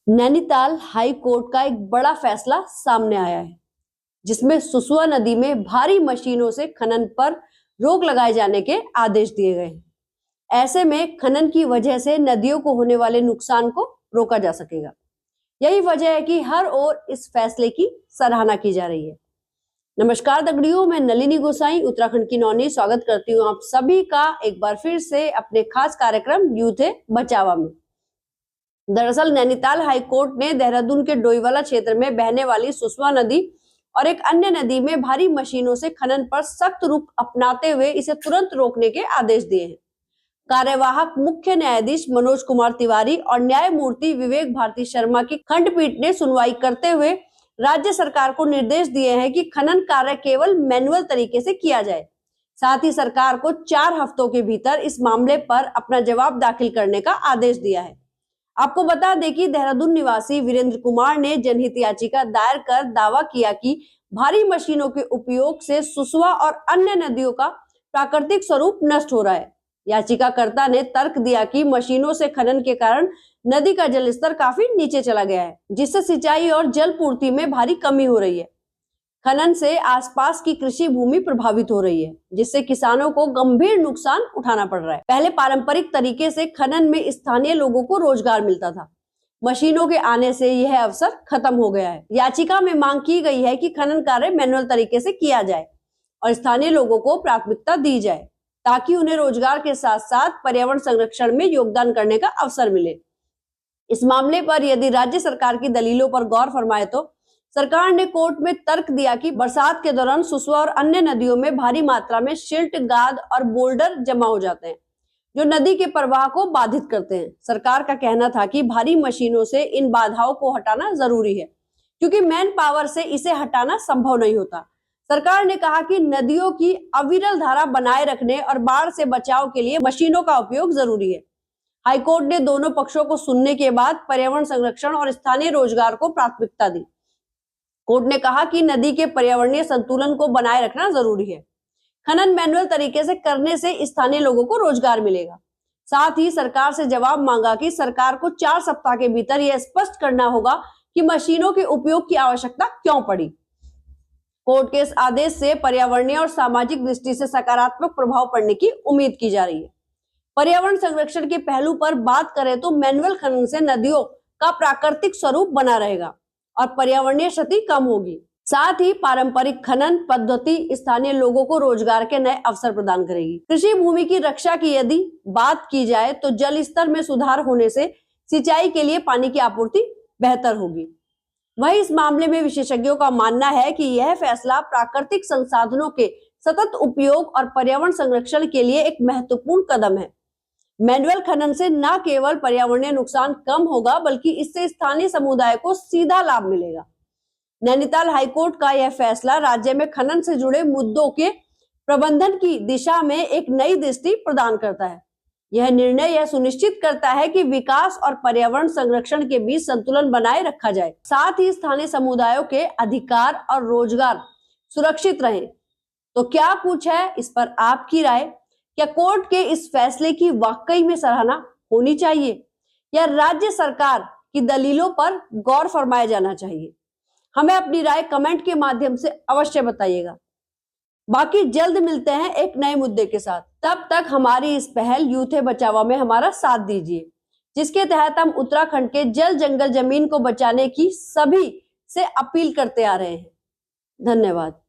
Nainital high court का एक बड़ा फैसला सामने आया है, जिसमें सुसवा नदी में भारी मशीनों से खनन पर रोक लगाए जाने के आदेश दिए गए हैं। ऐसे में खनन की वजह से नदियों को होने वाले नुकसान को रोका जा सकेगा। यही वजह है कि हर ओर इस फैसले की सराहना की जा रही है। नमस्कार दगड़ियों, मैं नलिनी गोसाई उत्तराखंड की नौनी स्वागत करती हूँ आप सभी का एक बार फिर से अपने खास कार्यक्रम यूथ है बचावा में। दरअसल नैनीताल हाईकोर्ट ने देहरादून के डोईवाला क्षेत्र में बहने वाली सुसवा नदी और एक अन्य नदी में भारी मशीनों से खनन पर सख्त रुख अपनाते हुए इसे तुरंत रोकने के आदेश दिए हैं। कार्यवाहक मुख्य न्यायाधीश मनोज कुमार तिवारी और न्यायमूर्ति विवेक भारती शर्मा की खंडपीठ ने सुनवाई करते हुए राज्य सरकार को निर्देश दिए हैं कि खनन कार्य केवल मैनुअल तरीके से किया जाए। साथ ही सरकार को 4 हफ्तों के भीतर इस मामले पर अपना जवाब दाखिल करने का आदेश दिया है। आपको बता दें कि देहरादून निवासी वीरेंद्र कुमार ने जनहित याचिका दायर कर दावा किया कि भारी मशीनों के उपयोग से सुसवा और अन्य नदियों का प्राकृतिक स्वरूप नष्ट हो रहा है। याचिकाकर्ता ने तर्क दिया कि मशीनों से खनन के कारण नदी का जलस्तर काफी नीचे चला गया है, जिससे सिंचाई और जल पूर्ति में भारी कमी हो रही है। खनन से आसपास की कृषि भूमि प्रभावित हो रही है, जिससे किसानों को गंभीर नुकसान उठाना पड़ रहा है। पहले पारंपरिक तरीके से खनन में स्थानीय लोगों को रोजगार मिलता था। मशीनों के आने से यह अवसर खत्म हो गया है। याचिका में मांग की गई है कि खनन कार्य मैनुअल तरीके से किया जाए और स्थानीय लोगों को प्राथमिकता दी जाए, ताकि उन्हें रोजगार के साथ साथ पर्यावरण संरक्षण में योगदान करने का अवसर मिले। इस मामले पर यदि राज्य सरकार की दलीलों पर गौर फरमाए तो सरकार ने कोर्ट में तर्क दिया कि बरसात के दौरान सुसवा और अन्य नदियों में भारी मात्रा में सिल्ट, गाद और बोल्डर जमा हो जाते हैं, जो नदी के प्रवाह को बाधित करते हैं। सरकार का कहना था कि भारी मशीनों से इन बाधाओं को हटाना जरूरी है, क्योंकि मैन पावर से इसे हटाना संभव नहीं होता। सरकार ने कहा कि नदियों की अविरल धारा बनाए रखने और बाढ़ से बचाव के लिए मशीनों का उपयोग जरूरी है। हाईकोर्ट ने दोनों पक्षों को सुनने के बाद पर्यावरण संरक्षण और स्थानीय रोजगार को प्राथमिकता दी। कोर्ट ने कहा कि नदी के पर्यावरणीय संतुलन को बनाए रखना जरूरी है। खनन मैनुअल तरीके से करने से स्थानीय लोगों को रोजगार मिलेगा। साथ ही सरकार से जवाब मांगा कि सरकार को 4 सप्ताह के भीतर यह स्पष्ट करना होगा कि मशीनों के उपयोग की आवश्यकता क्यों पड़ी। कोर्ट के इस आदेश से पर्यावरणीय और सामाजिक दृष्टि से सकारात्मक प्रभाव पड़ने की उम्मीद की जा रही है। पर्यावरण संरक्षण के पहलू पर बात करें तो मैनुअल खनन से नदियों का प्राकृतिक स्वरूप बना रहेगा और पर्यावरणीय क्षति कम होगी। साथ ही पारंपरिक खनन पद्धति स्थानीय लोगों को रोजगार के नए अवसर प्रदान करेगी। कृषि भूमि की रक्षा की यदि बात की जाए तो जल स्तर में सुधार होने से सिंचाई के लिए पानी की आपूर्ति बेहतर होगी। वहीं इस मामले में विशेषज्ञों का मानना है कि यह फैसला प्राकृतिक संसाधनों के सतत उपयोग और पर्यावरण संरक्षण के लिए एक महत्वपूर्ण कदम है। मैनुअल खनन से न केवल पर्यावरणीय नुकसान कम होगा, बल्कि इससे स्थानीय समुदाय को सीधा लाभ मिलेगा। नैनीताल हाईकोर्ट का यह फैसला राज्य में खनन से जुड़े मुद्दों के प्रबंधन की दिशा में एक नई दृष्टि प्रदान करता है। यह निर्णय यह सुनिश्चित करता है कि विकास और पर्यावरण संरक्षण के बीच संतुलन बनाए रखा जाए, साथ ही स्थानीय समुदायों के अधिकार और रोजगार सुरक्षित रहे। तो क्या कुछ है इस पर आपकी राय? क्या कोर्ट के इस फैसले की वाकई में सराहना होनी चाहिए या राज्य सरकार की दलीलों पर गौर फरमाया जाना चाहिए? हमें अपनी राय कमेंट के माध्यम से अवश्य बताइएगा। बाकी जल्द मिलते हैं एक नए मुद्दे के साथ। तब तक हमारी इस पहल यूथ है बचावा में हमारा साथ दीजिए, जिसके तहत हम उत्तराखंड के जल, जंगल, जमीन को बचाने की सभी से अपील करते आ रहे हैं। धन्यवाद।